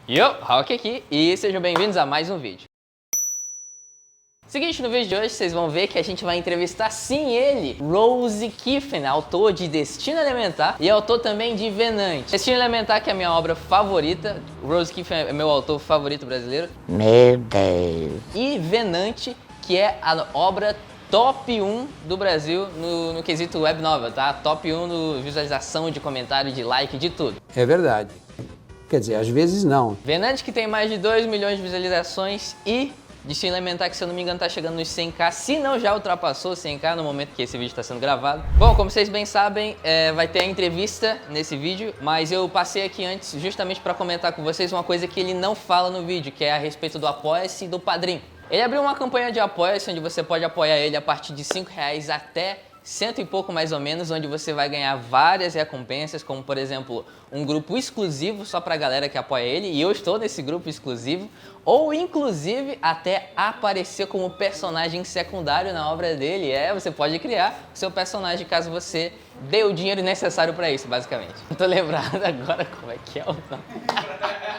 Yo, Rock aqui e sejam bem-vindos a mais um vídeo. Seguinte, no vídeo de hoje vocês vão ver que a gente vai entrevistar sim ele, Rose Kiffen, autor de Destino Elementar e autor também de Venante. Destino Elementar, que é a minha obra favorita, Rose Kiffen é meu autor favorito brasileiro. Meu Deus. E Venante, que é a obra top 1 do Brasil no quesito web novel, tá? Top 1 no visualização, de comentário, de like, de tudo. É verdade. Quer dizer, às vezes não. Venante, que tem mais de 2 milhões de visualizações, e Destino Elementar, que se eu não me engano tá chegando nos 100k, se não já ultrapassou 100k no momento que esse vídeo está sendo gravado. Bom, como vocês bem sabem, vai ter a entrevista nesse vídeo, mas eu passei aqui antes justamente para comentar com vocês uma coisa que ele não fala no vídeo, que é a respeito do Apoia-se e do Padrim. Ele abriu uma campanha de Apoia-se, onde você pode apoiar ele a partir de R$5 até 100 e pouco mais ou menos, onde você vai ganhar várias recompensas, como por exemplo, um grupo exclusivo só pra galera que apoia ele, e eu estou nesse grupo exclusivo, ou inclusive até aparecer como personagem secundário na obra dele. Você pode criar o seu personagem caso você dê o dinheiro necessário pra isso, basicamente. Não tô lembrado agora como é que é o nome.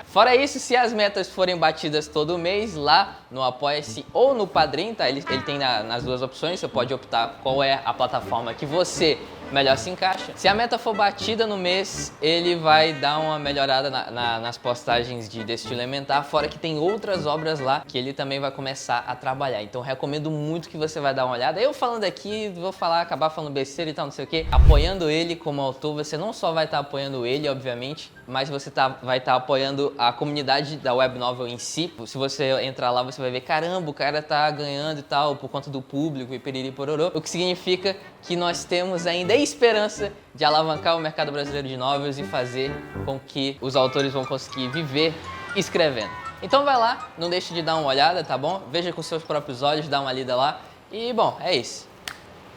Fora isso, se as metas forem batidas todo mês lá no Apoia-se ou no Padrim, tá? Ele tem nas duas opções, você pode optar qual é a plataforma que você melhor se encaixa. Se a meta for batida no mês, ele vai dar uma melhorada nas postagens de Destino Elementar, fora que tem outras obras lá que ele também vai começar a trabalhar. Então recomendo muito que você vai dar uma olhada. Eu falando aqui, vou acabar falando besteira e tal, não sei o que. Apoiando ele como autor, você não só vai estar apoiando ele, obviamente, mas você vai estar apoiando a comunidade da web novel em si. Se você entrar lá, você vai ver, caramba, o cara tá ganhando e tal, por conta do público e piriri pororô. O que significa que nós temos ainda a esperança de alavancar o mercado brasileiro de novels e fazer com que os autores vão conseguir viver escrevendo. Então vai lá, não deixe de dar uma olhada, tá bom? Veja com seus próprios olhos, dá uma lida lá. E bom, é isso.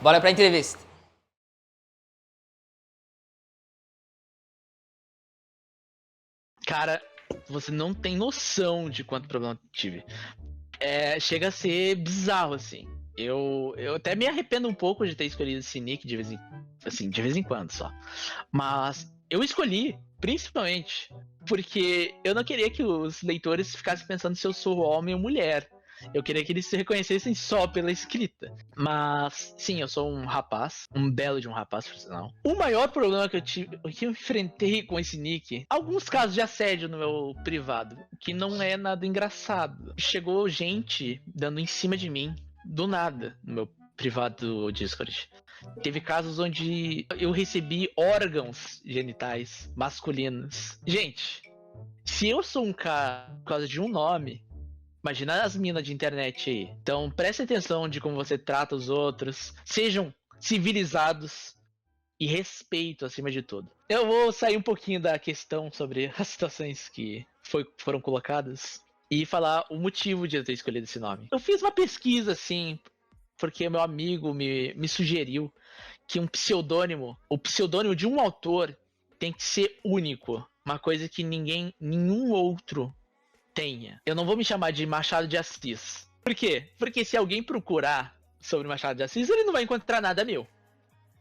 Bora pra entrevista. Cara, você não tem noção de quanto problema eu tive. Chega a ser bizarro, assim. Eu até me arrependo um pouco de ter escolhido esse nick de vez em quando só. Mas eu escolhi, principalmente, porque eu não queria que os leitores ficassem pensando se eu sou homem ou mulher. Eu queria que eles se reconhecessem só pela escrita. Mas, sim, eu sou um rapaz. Um belo de um rapaz, por sinal. O maior problema que eu enfrentei com esse nick, alguns casos de assédio no meu privado, que não é nada engraçado. Chegou gente dando em cima de mim, do nada, no meu privado do Discord. Teve casos onde eu recebi órgãos genitais masculinos. Gente, se eu sou um cara por causa de um nome, imagina as minas de internet aí. Então preste atenção de como você trata os outros. Sejam civilizados e respeito acima de tudo. Eu vou sair um pouquinho da questão sobre as situações que foram colocadas e falar o motivo de eu ter escolhido esse nome. Eu fiz uma pesquisa assim, porque meu amigo me sugeriu que o pseudônimo de um autor tem que ser único. Uma coisa que nenhum outro tenha. Eu não vou me chamar de Machado de Assis. Por quê? Porque se alguém procurar sobre Machado de Assis, ele não vai encontrar nada meu.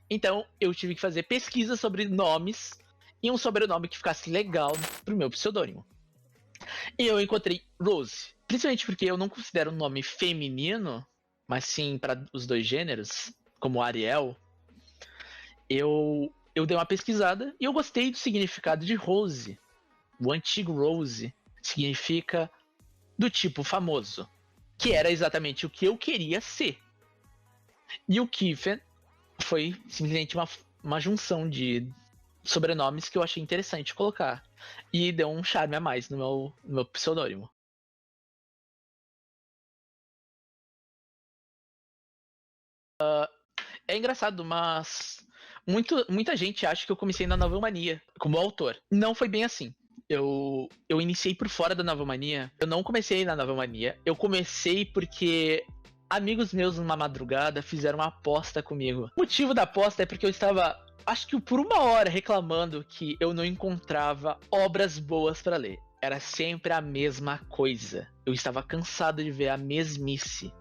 Então, eu tive que fazer pesquisa sobre nomes e um sobrenome que ficasse legal pro meu pseudônimo. E eu encontrei Rose. Principalmente porque eu não considero um nome feminino, mas sim para os dois gêneros, como Ariel. Eu dei uma pesquisada e eu gostei do significado de Rose. O antigo Rose significa do tipo famoso, que era exatamente o que eu queria ser. E o Kiffen foi simplesmente uma junção de sobrenomes que eu achei interessante colocar. E deu um charme a mais no meu pseudônimo. É engraçado, mas muita gente acha que eu comecei na Novelmania como autor. Não foi bem assim. Eu iniciei por fora da Novelmania. Eu não comecei na Novelmania. Eu comecei porque amigos meus numa madrugada fizeram uma aposta comigo. O motivo da aposta é porque eu estava, acho que por uma hora, reclamando que eu não encontrava obras boas pra ler. Era sempre a mesma coisa. Eu estava cansado de ver a mesmice.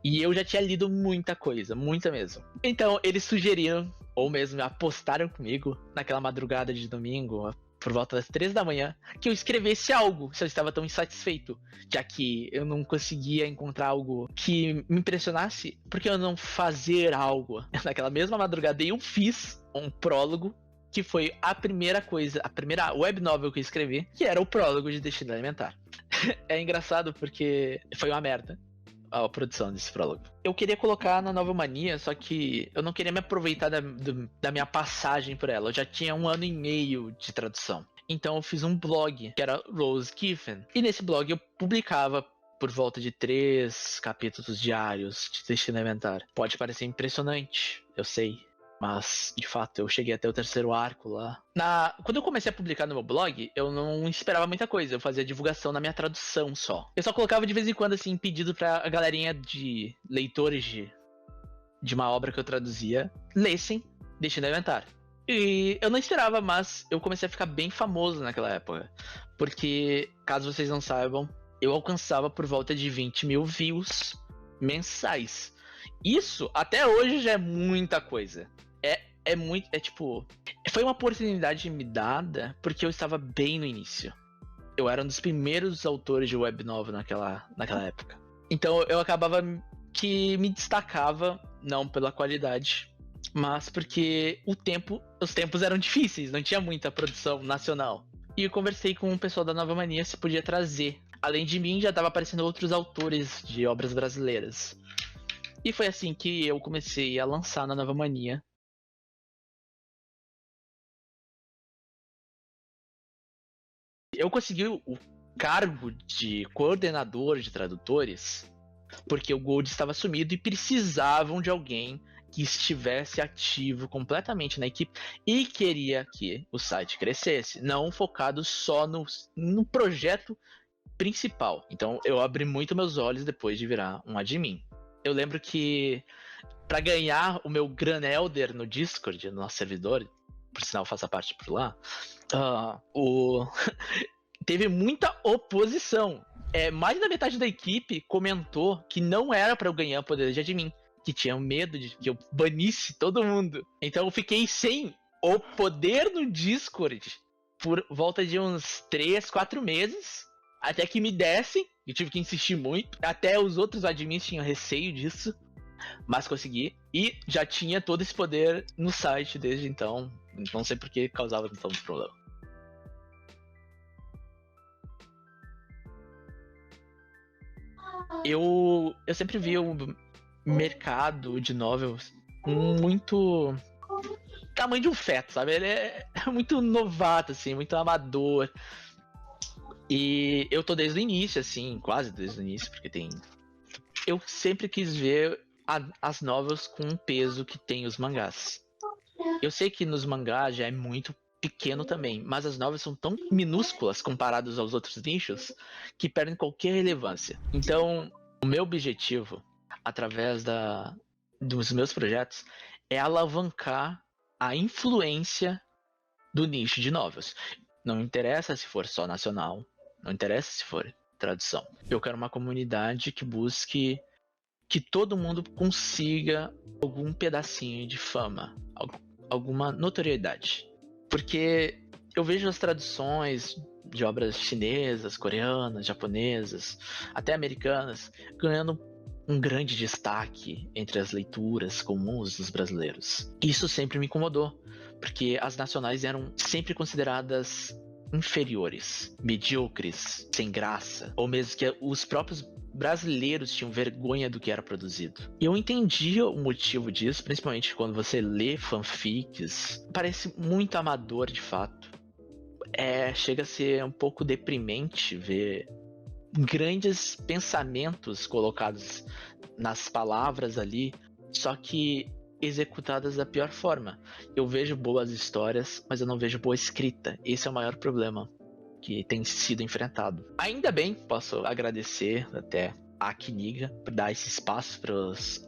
E eu já tinha lido muita coisa, muita mesmo. Então eles sugeriram, ou mesmo apostaram comigo, naquela madrugada de domingo, por volta das 3 da manhã, que eu escrevesse algo, se eu estava tão insatisfeito, já que eu não conseguia encontrar algo que me impressionasse, porque eu não fazer algo? Naquela mesma madrugada eu fiz um prólogo, que foi a primeira web novel que eu escrevi, que era o prólogo de Destino Elementar. É engraçado porque foi uma merda a produção desse prólogo. Eu queria colocar na Nova Mania, só que eu não queria me aproveitar da minha passagem por ela. Eu já tinha 1 ano e meio de tradução. Então eu fiz um blog, que era Rose Giffen. E nesse blog eu publicava por volta de 3 capítulos diários de Destino Elementar. Pode parecer impressionante, eu sei. Mas, de fato, eu cheguei até o 3º arco lá. Quando eu comecei a publicar no meu blog, eu não esperava muita coisa. Eu fazia divulgação na minha tradução só. Eu só colocava de vez em quando, assim, pedido pra a galerinha de leitores de uma obra que eu traduzia lessem Destino Elementar. E eu não esperava, mas eu comecei a ficar bem famoso naquela época. Porque, caso vocês não saibam, eu alcançava por volta de 20 mil views mensais. Isso, até hoje, já é muita coisa. Foi uma oportunidade me dada porque eu estava bem no início. Eu era um dos primeiros autores de web novel naquela época. Então eu acabava que me destacava, não pela qualidade, mas porque os tempos eram difíceis, não tinha muita produção nacional. E eu conversei com o pessoal da Nova Mania se podia trazer. Além de mim, já estava aparecendo outros autores de obras brasileiras. E foi assim que eu comecei a lançar na Nova Mania. Eu consegui o cargo de coordenador de tradutores porque o Gold estava sumido e precisavam de alguém que estivesse ativo completamente na equipe e queria que o site crescesse, não focado só no projeto principal. Então eu abri muito meus olhos depois de virar um admin. Eu lembro que para ganhar o meu Gran Elder no Discord, no nosso servidor, por sinal faça parte por lá, teve muita oposição. Mais da metade da equipe comentou que não era para eu ganhar poder de admin, que tinham medo de que eu banisse todo mundo. Então eu fiquei sem o poder no Discord por volta de uns 3, 4 meses, até que me dessem. Eu tive que insistir muito. Até os outros admins tinham receio disso, mas consegui. E já tinha todo esse poder no site desde então. Não sei por que causava tanto problema. Eu sempre vi o mercado de novels muito tamanho de um feto, sabe? Ele é muito novato, assim, muito amador. E eu tô desde o início, assim, quase desde o início, porque eu sempre quis ver as novels com o peso que tem os mangás. Eu sei que nos mangás já é muito pequeno também, mas as novels são tão minúsculas comparadas aos outros nichos que perdem qualquer relevância. Então, o meu objetivo, através dos meus projetos, é alavancar a influência do nicho de novels. Não interessa se for só nacional, não interessa se for tradução. Eu quero uma comunidade que busque que todo mundo consiga algum pedacinho de fama, alguma notoriedade. Porque eu vejo as traduções de obras chinesas, coreanas, japonesas, até americanas, ganhando um grande destaque entre as leituras comuns dos brasileiros. Isso sempre me incomodou, porque as nacionais eram sempre consideradas inferiores, medíocres, sem graça, ou mesmo que os próprios brasileiros tinham vergonha do que era produzido. E eu entendia o motivo disso, principalmente quando você lê fanfics. Parece muito amador, de fato. Chega a ser um pouco deprimente ver grandes pensamentos colocados nas palavras ali, só que executadas da pior forma. Eu vejo boas histórias, mas eu não vejo boa escrita. Esse é o maior problema que tem sido enfrentado. Ainda bem, posso agradecer até a Kniga por dar esse espaço para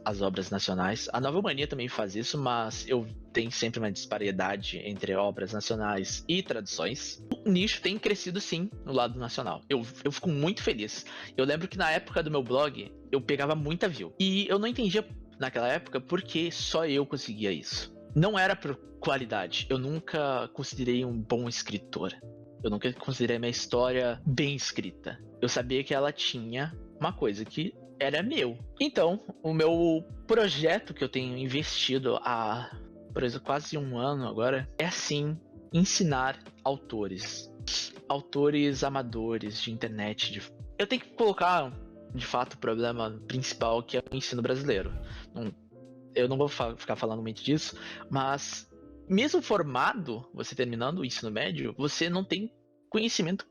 as obras nacionais. A Nova Mania também faz isso, mas eu tenho sempre uma disparidade entre obras nacionais e traduções. O nicho tem crescido sim no lado nacional. Eu fico muito feliz. Eu lembro que na época do meu blog, eu pegava muita view. E eu não entendia naquela época por que só eu conseguia isso. não era por qualidade. Eu nunca considerei um bom escritor. Eu nunca considerei minha história bem escrita. Eu sabia que ela tinha uma coisa que era meu. Então, o meu projeto que eu tenho investido há, por exemplo, quase um ano agora, é assim, ensinar autores. Autores amadores de internet. Eu tenho que colocar, de fato, o problema principal, que é o ensino brasileiro. Eu não vou ficar falando muito disso, mas mesmo formado, você terminando o ensino médio, você não tem conhecimento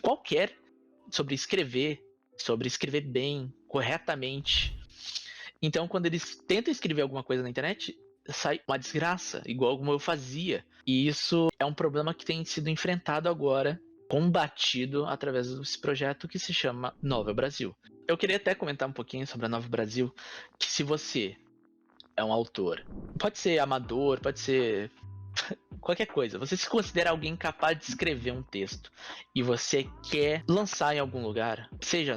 qualquer sobre escrever bem, corretamente. Então, quando eles tentam escrever alguma coisa na internet, sai uma desgraça, igual como eu fazia. E isso é um problema que tem sido enfrentado agora, combatido através desse projeto que se chama Novel Brasil. Eu queria até comentar um pouquinho sobre a Novel Brasil, que se você é um autor, pode ser amador, pode ser qualquer coisa, você se considera alguém capaz de escrever um texto e você quer lançar em algum lugar, seja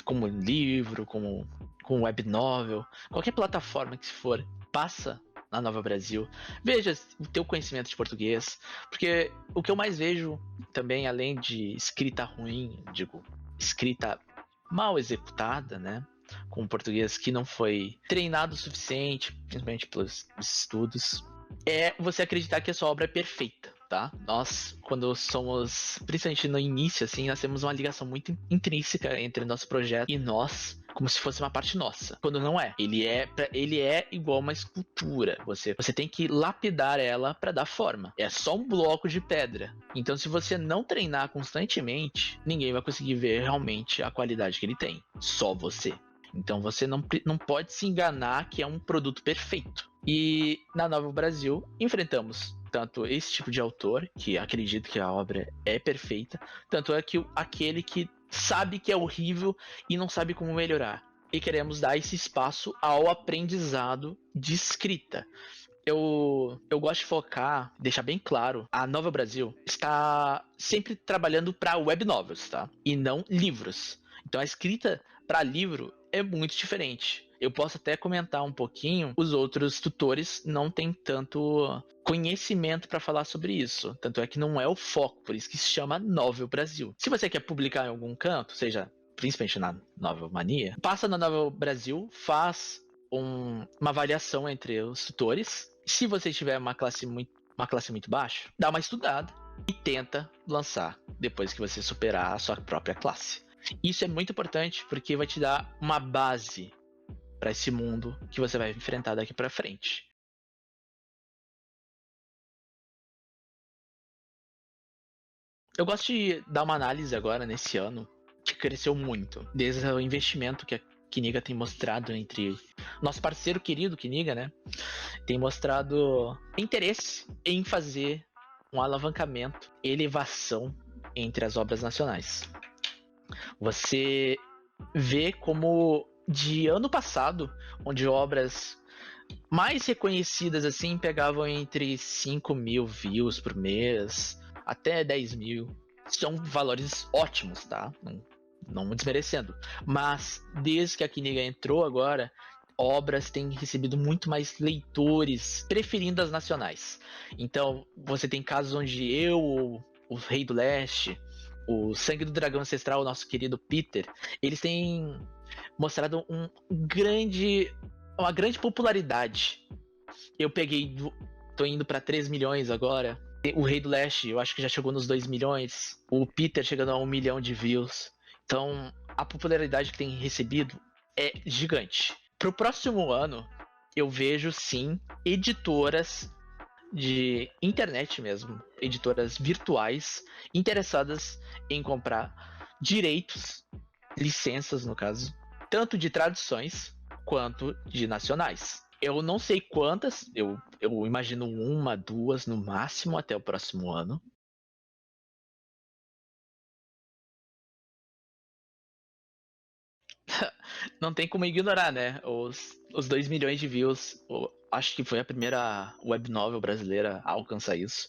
como livro, como web novel, qualquer plataforma que for, passa na Nova Brasil, veja o teu conhecimento de português, porque o que eu mais vejo também, além de escrita ruim, digo, escrita mal executada, né, com português que não foi treinado o suficiente, principalmente pelos estudos, é você acreditar que a sua obra é perfeita, tá? Nós, quando somos, principalmente no início, assim, nós temos uma ligação muito intrínseca entre nosso projeto e nós, como se fosse uma parte nossa, quando não é. Ele é igual uma escultura. Você tem que lapidar ela para dar forma. É só um bloco de pedra. Então, se você não treinar constantemente, ninguém vai conseguir ver realmente a qualidade que ele tem. Só você. Então você não pode se enganar que é um produto perfeito. E na Nova Brasil enfrentamos tanto esse tipo de autor, que acredita que a obra é perfeita, tanto é que aquele que sabe que é horrível e não sabe como melhorar. E queremos dar esse espaço ao aprendizado de escrita. Eu gosto de focar, deixar bem claro, a Nova Brasil está sempre trabalhando para web novels, tá? E não livros. Então a escrita para livro é muito diferente. Eu posso até comentar um pouquinho, os outros tutores não têm tanto conhecimento para falar sobre isso. Tanto é que não é o foco, por isso que se chama Novel Brasil. Se você quer publicar em algum canto, seja principalmente na Novel Mania, passa na Novel Brasil, faz uma avaliação entre os tutores. Se você tiver uma classe muito baixa, dá uma estudada e tenta lançar depois que você superar a sua própria classe. Isso é muito importante porque vai te dar uma base para esse mundo que você vai enfrentar daqui para frente. Eu gosto de dar uma análise agora nesse ano que cresceu muito, desde o investimento que a Kniga tem mostrado entre nosso parceiro querido Kniga, né? Tem mostrado interesse em fazer um alavancamento, elevação entre as obras nacionais. Você vê como de ano passado, onde obras mais reconhecidas assim pegavam entre 5 mil views por mês até 10 mil. São valores ótimos, tá? Não desmerecendo. Mas desde que a Kniga entrou agora, obras têm recebido muito mais leitores, preferindo as nacionais. Então, você tem casos onde o Rei do Leste, o Sangue do Dragão Ancestral, o nosso querido Peter, eles têm mostrado uma grande popularidade. Eu tô indo para 3 milhões agora. O Rei do Leste, eu acho que já chegou nos 2 milhões. O Peter chegando a 1 milhão de views. Então, a popularidade que tem recebido é gigante. Pro próximo ano, eu vejo sim editoras de internet mesmo, editoras virtuais, interessadas em comprar direitos, licenças no caso, tanto de traduções quanto de nacionais. Eu não sei quantas, eu imagino 1, 2 no máximo até o próximo ano. Não tem como ignorar, né? Os 2 milhões de views. Acho que foi a primeira web novel brasileira a alcançar isso.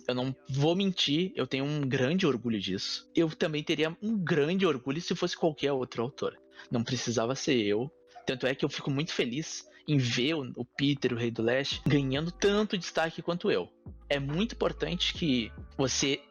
Eu não vou mentir, eu tenho um grande orgulho disso. Eu também teria um grande orgulho se fosse qualquer outro autor. Não precisava ser eu. Tanto é que eu fico muito feliz em ver o Peter, o Rei do Leste, ganhando tanto destaque quanto eu. É muito importante que você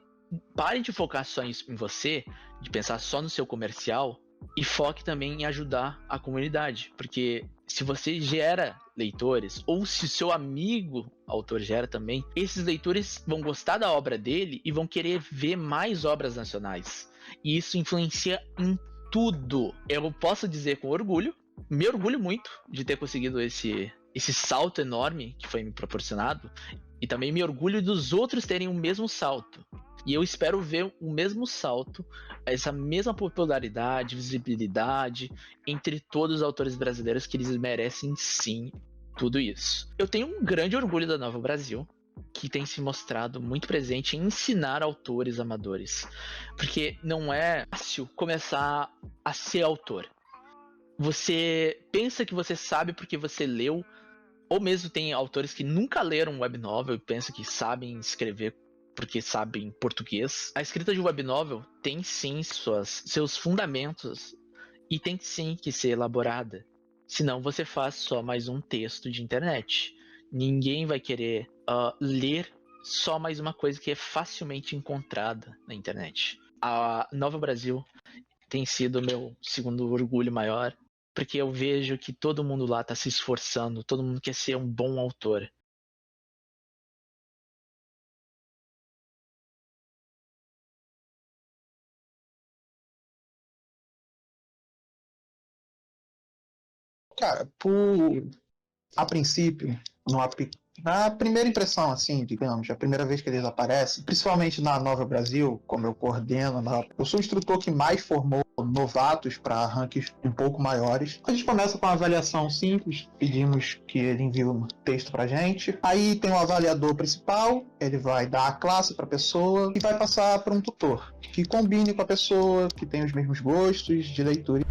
pare de focar só em você, de pensar só no seu comercial, e foque também em ajudar a comunidade. Porque se você gera leitores, ou se o seu amigo autor gera também, esses leitores vão gostar da obra dele e vão querer ver mais obras nacionais. E isso influencia em tudo. Eu posso dizer com orgulho, me orgulho muito de ter conseguido esse salto enorme que foi me proporcionado, e também me orgulho dos outros terem o mesmo salto. E eu espero ver o mesmo salto, essa mesma popularidade, visibilidade entre todos os autores brasileiros, que eles merecem sim tudo isso. Eu tenho um grande orgulho da Nova Brasil, que tem se mostrado muito presente em ensinar autores amadores. Porque não é fácil começar a ser autor. Você pensa que você sabe porque você leu, ou mesmo tem autores que nunca leram um web novel e pensam que sabem escrever porque sabem português. A escrita de web novel tem sim seus fundamentos e tem sim que ser elaborada. Senão você faz só mais um texto de internet. Ninguém vai querer ler só mais uma coisa que é facilmente encontrada na internet. A Nova Brasil tem sido o meu segundo orgulho maior, porque eu vejo que todo mundo lá está se esforçando, todo mundo quer ser um bom autor. Cara, a princípio, na primeira impressão, assim, digamos, a primeira vez que eles aparecem, principalmente na Nova Brasil, como eu coordeno, eu sou o instrutor que mais formou novatos para rankings um pouco maiores. A gente começa com uma avaliação simples, pedimos que ele envie um texto pra gente. Aí tem o avaliador principal, ele vai dar a classe para a pessoa e vai passar para um tutor que combine com a pessoa, que tem os mesmos gostos de leitura.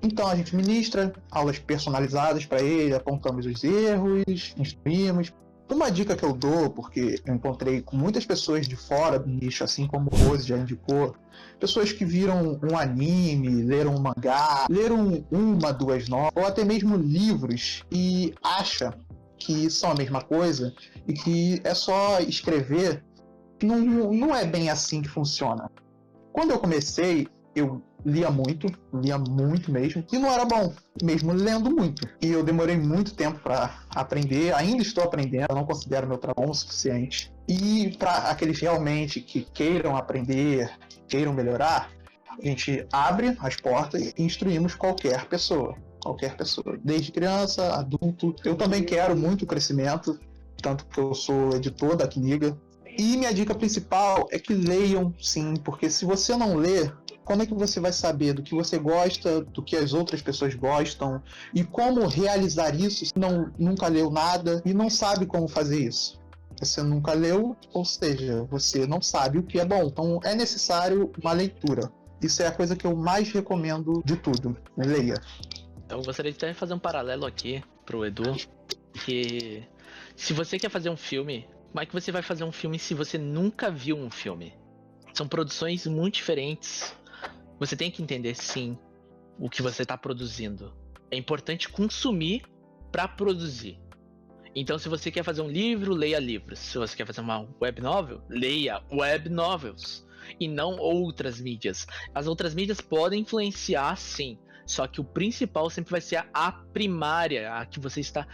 Então a gente ministra aulas personalizadas para ele, apontamos os erros, instruímos. Uma dica que eu dou, porque eu encontrei com muitas pessoas de fora do nicho, assim como o Rose já indicou, pessoas que viram um anime, leram um mangá, leram uma, duas novelas, ou até mesmo livros, e acha que são a mesma coisa e que é só escrever. Não é bem assim que funciona. Quando eu comecei, eu lia muito mesmo, e não era bom, mesmo lendo muito. E eu demorei muito tempo para aprender, ainda estou aprendendo, eu não considero meu trabalho o suficiente. E para aqueles realmente que queiram aprender, queiram melhorar, a gente abre as portas e instruímos qualquer pessoa, desde criança, adulto. Eu também quero muito crescimento, tanto que eu sou editor da Kniga. E minha dica principal é que leiam, sim, porque se você não ler, como é que você vai saber do que você gosta, do que as outras pessoas gostam, e como realizar isso se nunca leu nada e não sabe como fazer isso? Você nunca leu, ou seja, você não sabe o que é bom. Então é necessário uma leitura. Isso é a coisa que eu mais recomendo de tudo. Leia. Eu gostaria de até fazer um paralelo aqui pro Edu, que se você quer fazer um filme, como é que você vai fazer um filme se você nunca viu um filme? São produções muito diferentes. Você tem que entender, sim, o que você está produzindo. É importante consumir para produzir. Então, se você quer fazer um livro, leia livros. Se você quer fazer uma web novel, leia web novels. E não outras mídias. As outras mídias podem influenciar, sim. Só que o principal sempre vai ser a primária, a que você está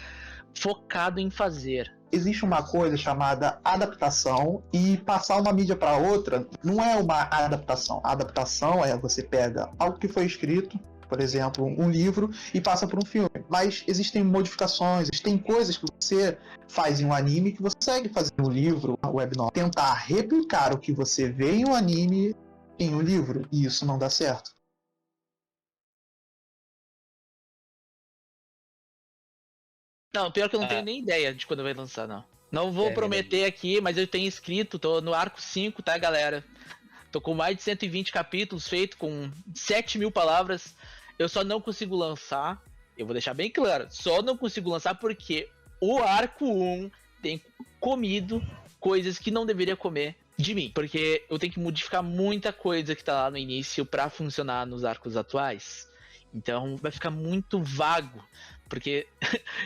focado em fazer. Existe uma coisa chamada adaptação, e passar uma mídia para outra não é uma adaptação. A adaptação é você pega algo que foi escrito, por exemplo, um livro, e passa para um filme. Mas existem modificações, existem coisas que você faz em um anime que você consegue fazer no livro, na web novel. Tentar replicar o que você vê em um anime em um livro, e isso não dá certo. Não, pior que eu não tenho nem ideia de quando vai lançar, não. Não vou prometer aqui, mas eu tenho escrito, tô no arco 5, tá, galera? Tô com mais de 120 capítulos feito, com 7.000 palavras. Eu só não consigo lançar, eu vou deixar bem claro, só não consigo lançar porque o arco 1 tem comido coisas que não deveria comer de mim. Porque eu tenho que modificar muita coisa que tá lá no início pra funcionar nos arcos atuais. Então vai ficar muito vago. porque,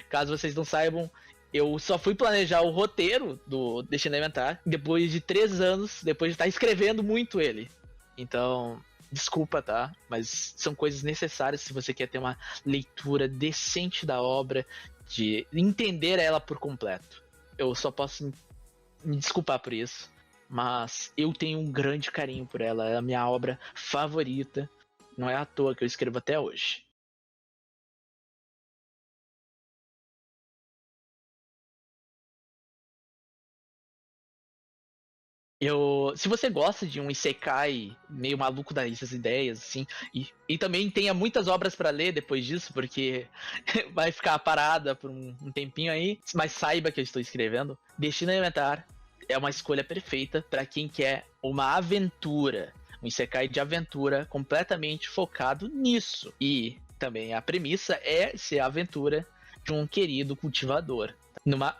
caso vocês não saibam, eu só fui planejar o roteiro do Destino Elementar depois de 3 anos, depois de estar escrevendo muito ele. Então, desculpa, tá? Mas são coisas necessárias se você quer ter uma leitura decente da obra, de entender ela por completo. Eu só posso me desculpar por isso, mas eu tenho um grande carinho por ela. É a minha obra favorita. Não é à toa que eu escrevo até hoje. Se você gosta de um isekai meio maluco dessas ideias, assim, e também tenha muitas obras pra ler depois disso, porque vai ficar parada por um tempinho aí, mas saiba que eu estou escrevendo, Destino Elementar é uma escolha perfeita pra quem quer uma aventura, um isekai de aventura completamente focado nisso. E também a premissa é ser a aventura de um querido cultivador, numa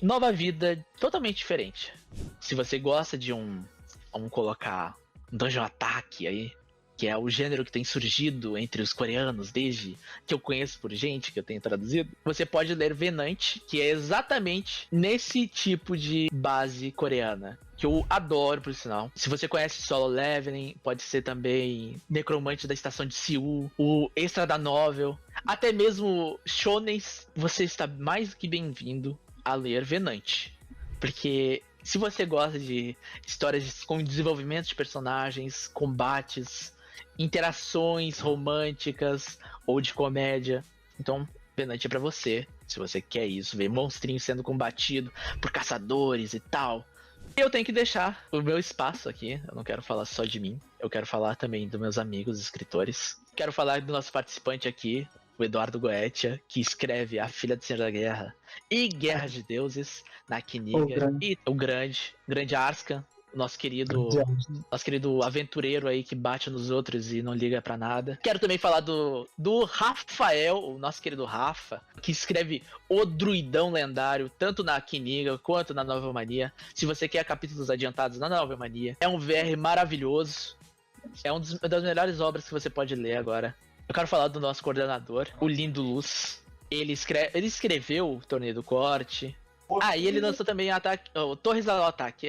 nova vida totalmente diferente. Se você gosta de vamos colocar um Dungeon Attack aí, que é o gênero que tem surgido entre os coreanos desde que eu conheço por gente, que eu tenho traduzido, você pode ler Venant, que é exatamente nesse tipo de base coreana, que eu adoro, por sinal. Se você conhece Solo Leveling, pode ser também Necromante da Estação de Seul, o Extra da Novel, até mesmo shonens, você está mais que bem-vindo a ler Venant. Porque se você gosta de histórias com desenvolvimento de personagens, combates, interações românticas ou de comédia, então Venant é pra você. Se você quer isso, ver monstrinhos sendo combatido por caçadores e tal. Eu tenho que deixar o meu espaço aqui. Eu não quero falar só de mim. Eu quero falar também dos meus amigos escritores. Quero falar do nosso participante aqui, o Eduardo Goetia, que escreve A Filha do Senhor da Guerra e Guerra de Deuses na Kniga. E o grande Arscan, nosso querido aventureiro aí que bate nos outros e não liga pra nada. Quero também falar do Rafael, o nosso querido Rafa, que escreve O Druidão Lendário, tanto na Kniga quanto na Nova Mania. Se você quer capítulos adiantados na Nova Mania, é um VR maravilhoso. É uma das melhores obras que você pode ler agora. Eu quero falar do nosso coordenador, o Lindo Luz. Ele escreveu o Torneio do Corte. E ele lançou também o Torres do Ataque.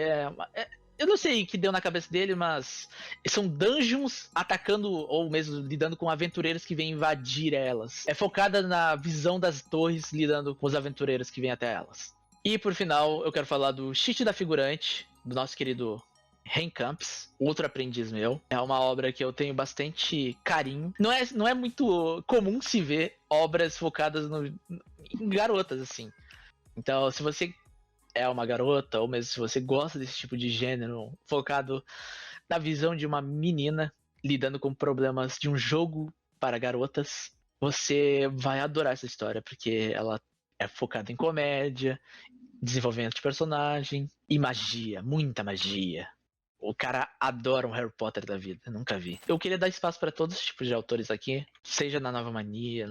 Eu não sei o que deu na cabeça dele, mas são dungeons atacando ou mesmo lidando com aventureiros que vêm invadir elas. É focada na visão das torres lidando com os aventureiros que vêm até elas. E por final, eu quero falar do Cheat da Figurante, do nosso querido Reinkamps, outro aprendiz meu. É uma obra que eu tenho bastante carinho. Não é muito comum se ver obras focadas em garotas, assim. Então, se você é uma garota, ou mesmo se você gosta desse tipo de gênero, focado na visão de uma menina lidando com problemas de um jogo para garotas, você vai adorar essa história, porque ela é focada em comédia, desenvolvimento de personagem e magia, muita magia. O cara adora um Harry Potter da vida, nunca vi. Eu queria dar espaço para todos os tipos de autores aqui, seja na Nova Mania,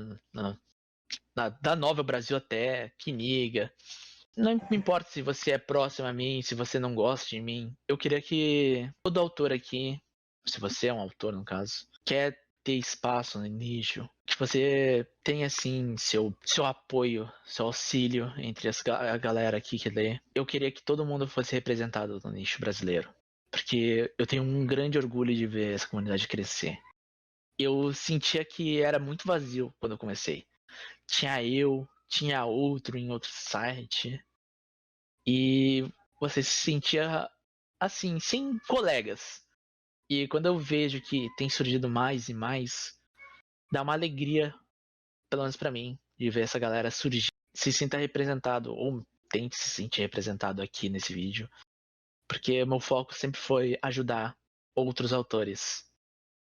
da Nova Brasil até, Kniga. Não me importa se você é próximo a mim, se você não gosta de mim. Eu queria que todo autor aqui, se você é um autor no caso, quer ter espaço no nicho, que você tenha assim seu apoio, seu auxílio entre a galera aqui que lê. Eu queria que todo mundo fosse representado no nicho brasileiro, porque eu tenho um grande orgulho de ver essa comunidade crescer. Eu sentia que era muito vazio quando eu comecei. Tinha outro em outro site. E você se sentia assim, sem colegas. E quando eu vejo que tem surgido mais e mais, dá uma alegria, pelo menos pra mim, de ver essa galera surgir, se sinta representado, ou tente se sentir representado aqui nesse vídeo. Porque meu foco sempre foi ajudar outros autores